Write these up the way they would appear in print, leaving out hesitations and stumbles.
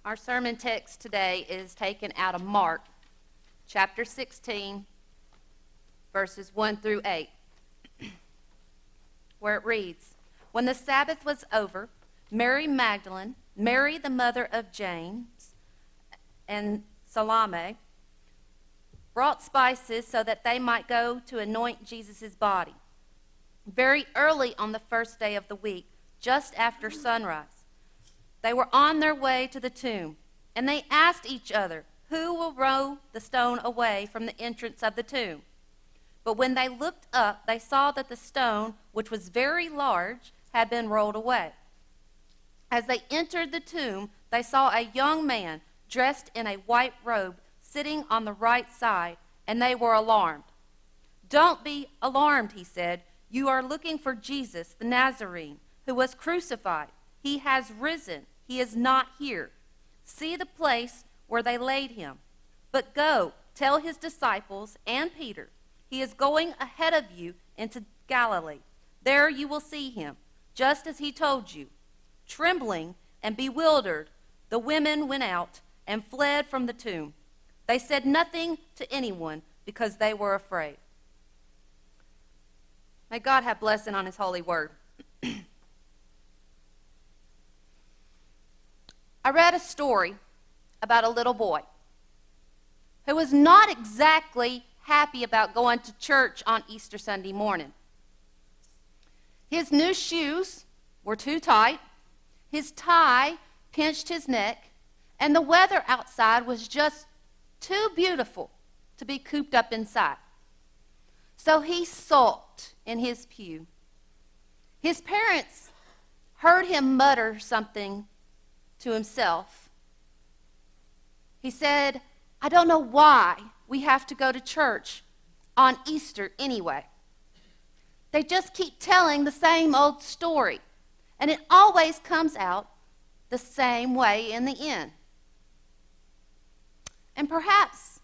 Our sermon text today is taken out of Mark, chapter 16, verses 1 through 8, where it reads, "When the Sabbath was over, Mary Magdalene, Mary the mother of James, and Salome brought spices so that they might go to anoint Jesus' body. Very early on the first day of the week, just after sunrise, they were on their way to the tomb, and they asked each other, 'Who will roll the stone away from the entrance of the tomb?' But when they looked up, they saw that the stone, which was very large, had been rolled away. As they entered the tomb, they saw a young man dressed in a white robe sitting on the right side, and they were alarmed. 'Don't be alarmed,' he said. 'You are looking for Jesus, the Nazarene, who was crucified. He has risen. He is not here. See the place where they laid him. But go, tell his disciples and Peter, he is going ahead of you into Galilee. There you will see him, just as he told you.' Trembling and bewildered, the women went out and fled from the tomb. They said nothing to anyone because they were afraid." May God have blessing on his holy word. I read a story about a little boy who was not exactly happy about going to church on Easter Sunday morning. His new shoes were too tight, his tie pinched his neck, and the weather outside was just too beautiful to be cooped up inside. So he sulked in his pew. His parents heard him mutter something to himself. He said, "I don't know why we have to go to church on Easter anyway. They just keep telling the same old story, and it always comes out the same way in the end." And perhaps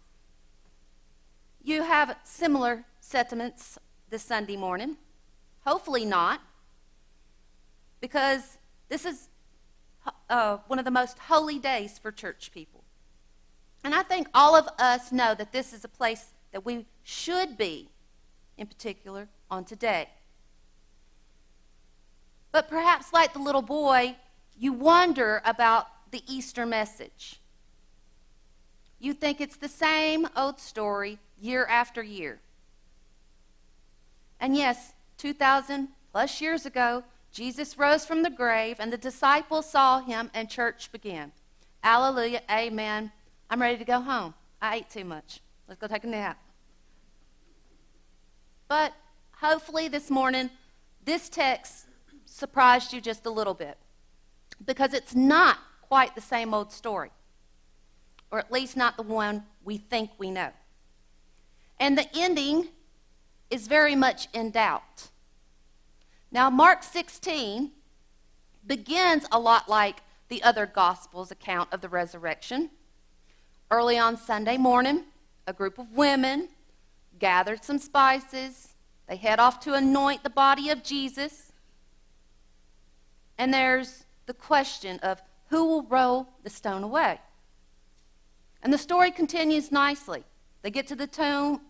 you have similar sentiments this Sunday morning. Hopefully not, because this is one of the most holy days for church people. And I think all of us know that this is a place that we should be, in particular, on today. But perhaps like the little boy, you wonder about the Easter message. You think it's the same old story year after year. And yes, 2,000 plus years ago, Jesus rose from the grave, and the disciples saw him, and church began. Hallelujah, amen. I'm ready to go home. I ate too much. Let's go take a nap. But hopefully this morning, this text surprised you just a little bit, because it's not quite the same old story, or at least not the one we think we know. And the ending is very much in doubt. Now, Mark 16 begins a lot like the other Gospels' account of the resurrection. Early on Sunday morning, a group of women gathered some spices. They head off to anoint the body of Jesus. And there's the question of who will roll the stone away. And the story continues nicely. They get to the tomb,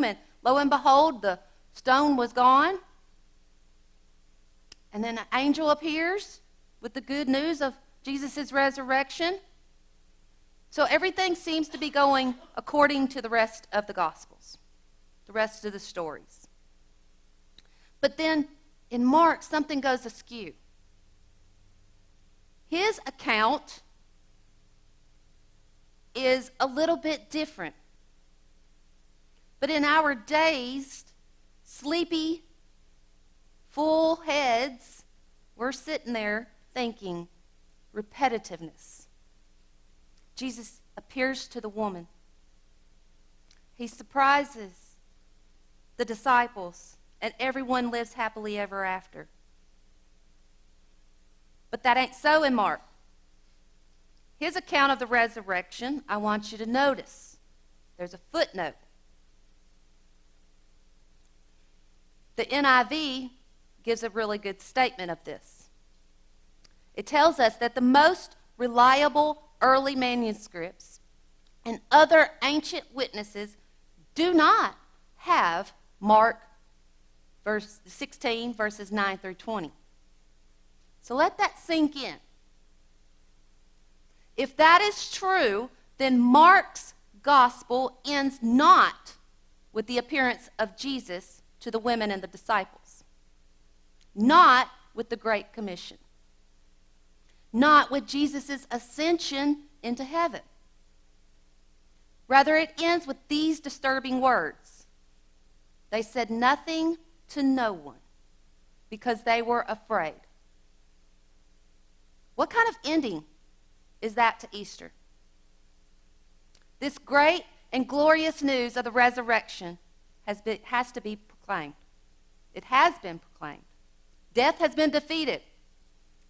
and lo and behold, the stone was gone. And then an angel appears with the good news of Jesus' resurrection. So everything seems to be going according to the rest of the Gospels, the rest of the stories. But then in Mark, something goes askew. His account is a little bit different. But in our dazed, sleepy, full heads, we're sitting there thinking repetitiveness. Jesus appears to the woman. He surprises the disciples, and everyone lives happily ever after. But that ain't so in Mark. His account of the resurrection, I want you to notice. There's a footnote. The NIV gives a really good statement of this. It tells us that the most reliable early manuscripts and other ancient witnesses do not have Mark verse 16, verses 9 through 20. So let that sink in. If that is true, then Mark's gospel ends not with the appearance of Jesus to the women and the disciples, not with the Great Commission, not with Jesus' ascension into heaven. Rather, it ends with these disturbing words. They said nothing to no one because they were afraid. What kind of ending is that to Easter? This great and glorious news of the resurrection has to be proclaimed. It has been proclaimed. Death has been defeated.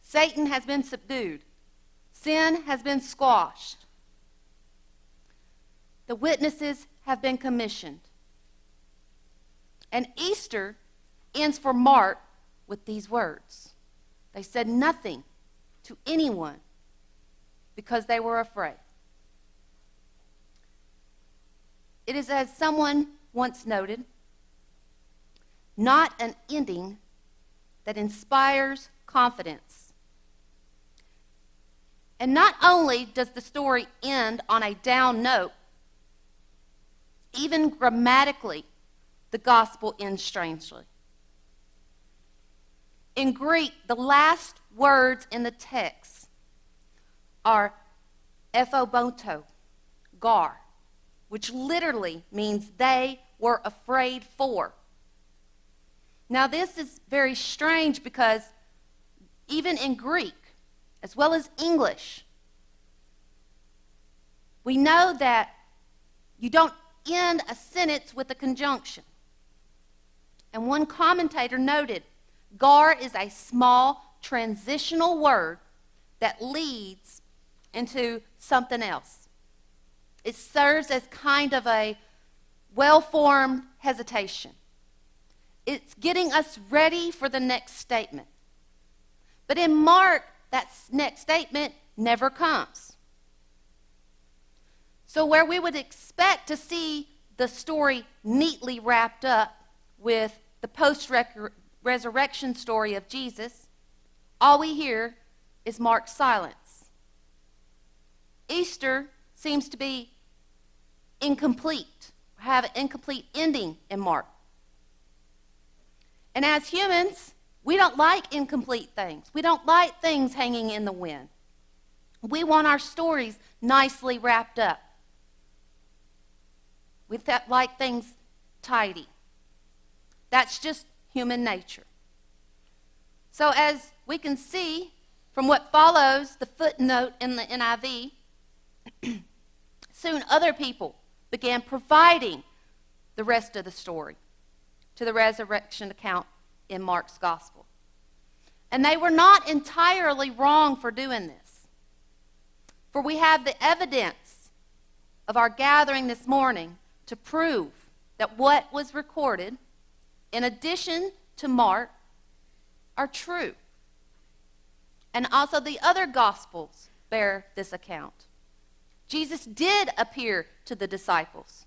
Satan has been subdued. Sin has been squashed. The witnesses have been commissioned. And Easter ends for Mark with these words. They said nothing to anyone because they were afraid. It is, as someone once noted, not an ending that inspires confidence. And not only does the story end on a down note, even grammatically, the gospel ends strangely. In Greek, the last words in the text are ephobonto, gar, which literally means they were afraid for. Now, this is very strange because even in Greek, as well as English, we know that you don't end a sentence with a conjunction. And one commentator noted, gar is a small transitional word that leads into something else. It serves as kind of a well-formed hesitation. It's getting us ready for the next statement. But in Mark, that next statement never comes. So where we would expect to see the story neatly wrapped up with the post-resurrection story of Jesus, all we hear is Mark's silence. Easter seems to be incomplete, have an incomplete ending in Mark. And as humans, we don't like incomplete things. We don't like things hanging in the wind. We want our stories nicely wrapped up. We like things tidy. That's just human nature. So as we can see from what follows the footnote in the NIV, soon other people began providing the rest of the story to the resurrection account in Mark's gospel. And they were not entirely wrong for doing this. For we have the evidence of our gathering this morning to prove that what was recorded, in addition to Mark, are true. And also the other gospels bear this account. Jesus did appear to the disciples.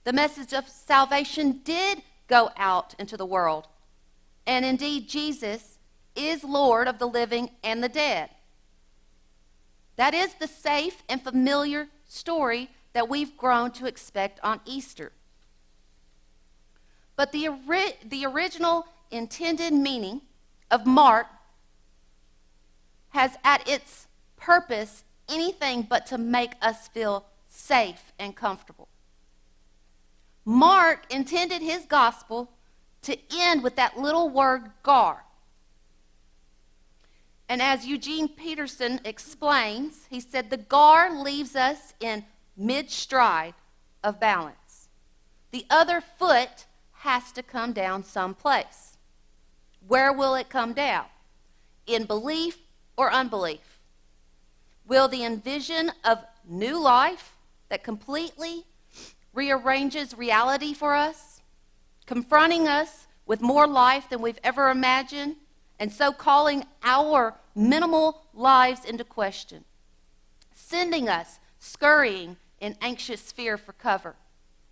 The message of salvation did go out into the world. And indeed, Jesus is Lord of the living and the dead. That is the safe and familiar story that we've grown to expect on Easter. But the original intended meaning of Mark has at its purpose anything but to make us feel safe and comfortable. Mark intended his gospel to end with that little word gar. And as Eugene Peterson explains, he said the gar leaves us in mid-stride of balance. The other foot has to come down someplace. Where will it come down? In belief or unbelief? Will the envision of new life that completely rearranges reality for us, confronting us with more life than we've ever imagined, and so calling our minimal lives into question? sending us scurrying in anxious fear for cover,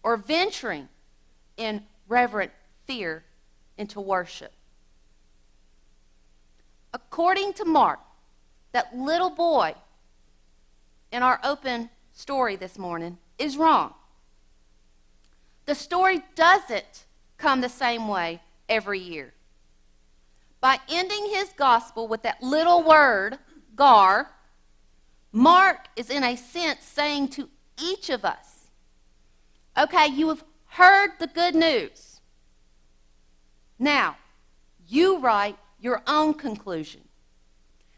or venturing in reverent fear into worship. According to Mark, that little boy in our open story this morning is wrong. The story doesn't come the same way every year. By ending his gospel with that little word, gar, Mark is in a sense saying to each of us, okay, you have heard the good news. Now, you write your own conclusion.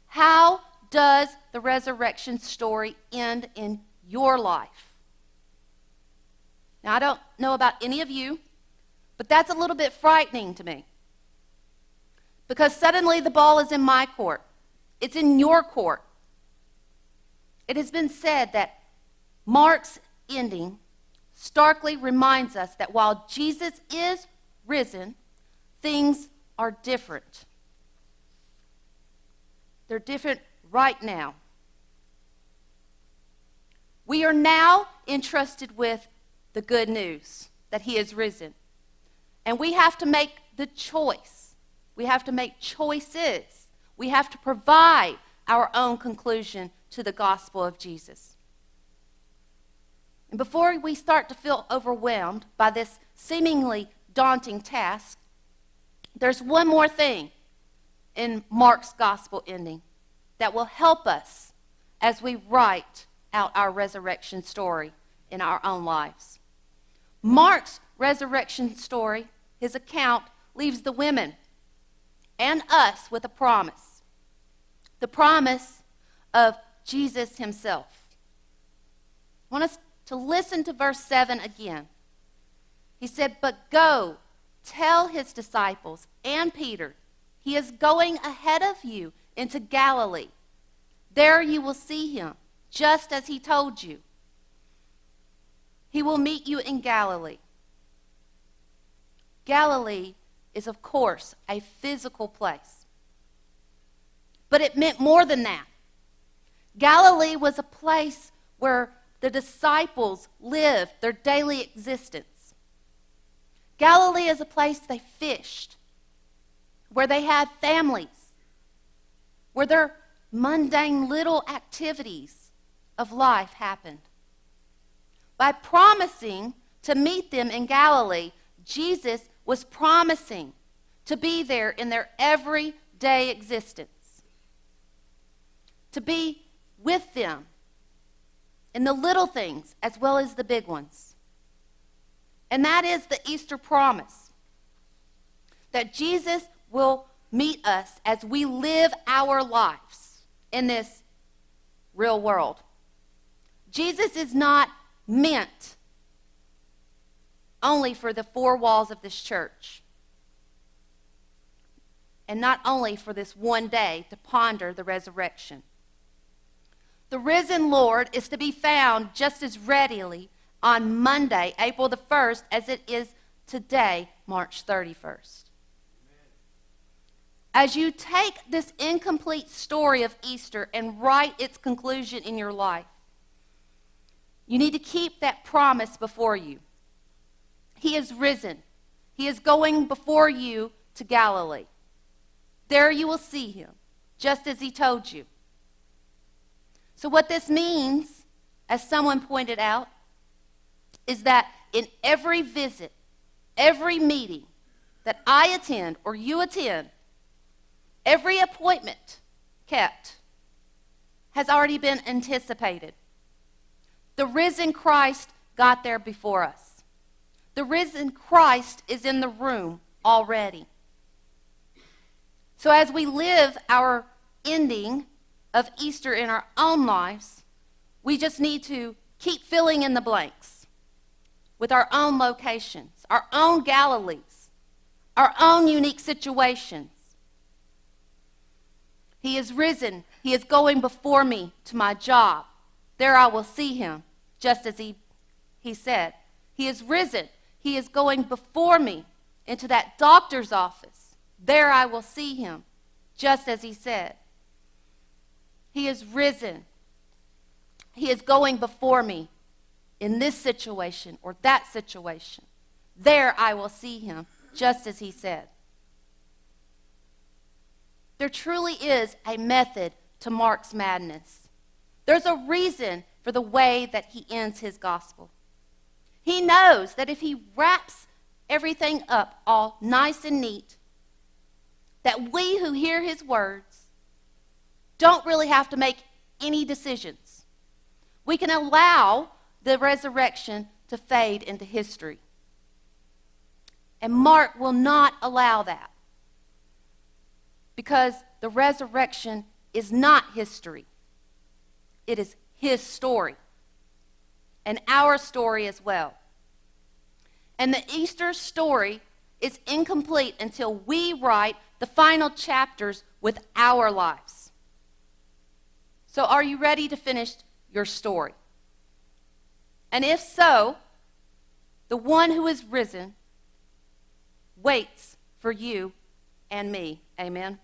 How does the resurrection story end in your life? Now, I don't know about any of you, but that's a little bit frightening to me. Because suddenly the ball is in my court. It's in your court. It has been said that Mark's ending starkly reminds us that while Jesus is risen, things are different. They're different right now. We are now entrusted with the good news that he is risen. And we have to make the choice. We have to make choices. We have to provide our own conclusion to the gospel of Jesus. And before we start to feel overwhelmed by this seemingly daunting task, there's one more thing in Mark's gospel ending that will help us as we write out our resurrection story in our own lives. Mark's resurrection story, his account, leaves the women and us with a promise. The promise of Jesus himself. I want us to listen to verse 7 again. He said, "But go, tell his disciples and Peter, he is going ahead of you into Galilee. There you will see him, just as he told you. He will meet you in Galilee." Galilee is, of course, a physical place. But it meant more than that. Galilee was a place where the disciples lived their daily existence. Galilee is a place they fished, where they had families, where their mundane little activities of life happened. By promising to meet them in Galilee, Jesus was promising to be there in their everyday existence, to be with them in the little things as well as the big ones. And that is the Easter promise, that Jesus will meet us as we live our lives in this real world. Jesus is not meant only for the four walls of this church, and not only for this one day to ponder the resurrection. The risen Lord is to be found just as readily on Monday, April the 1st, as it is today, March 31st. As you take this incomplete story of Easter and write its conclusion in your life, you need to keep that promise before you. He is risen. He is going before you to Galilee. There you will see him, just as he told you. So what this means, as someone pointed out, is that in every visit, every meeting that I attend or you attend, every appointment kept has already been anticipated. The risen Christ got there before us. The risen Christ is in the room already. So as we live our ending of Easter in our own lives, we just need to keep filling in the blanks with our own locations, our own Galilees, our own unique situations. He is risen. He is going before me to my job. There I will see him, just as he said. He is risen. He is going before me into that doctor's office. There I will see him, just as he said. He is risen he is going before me in this situation or that situation. There I will see him, just as he said. There truly is a method to Mark's madness. There's a reason for the way that he ends his gospel. He knows that if he wraps everything up all nice and neat, that we who hear his words don't really have to make any decisions. We can allow the resurrection to fade into history. And Mark will not allow that, because the resurrection is not history. It is his story, and our story as well. And the Easter story is incomplete until we write the final chapters with our lives. So are you ready to finish your story? And if so, the one who is risen waits for you and me. Amen.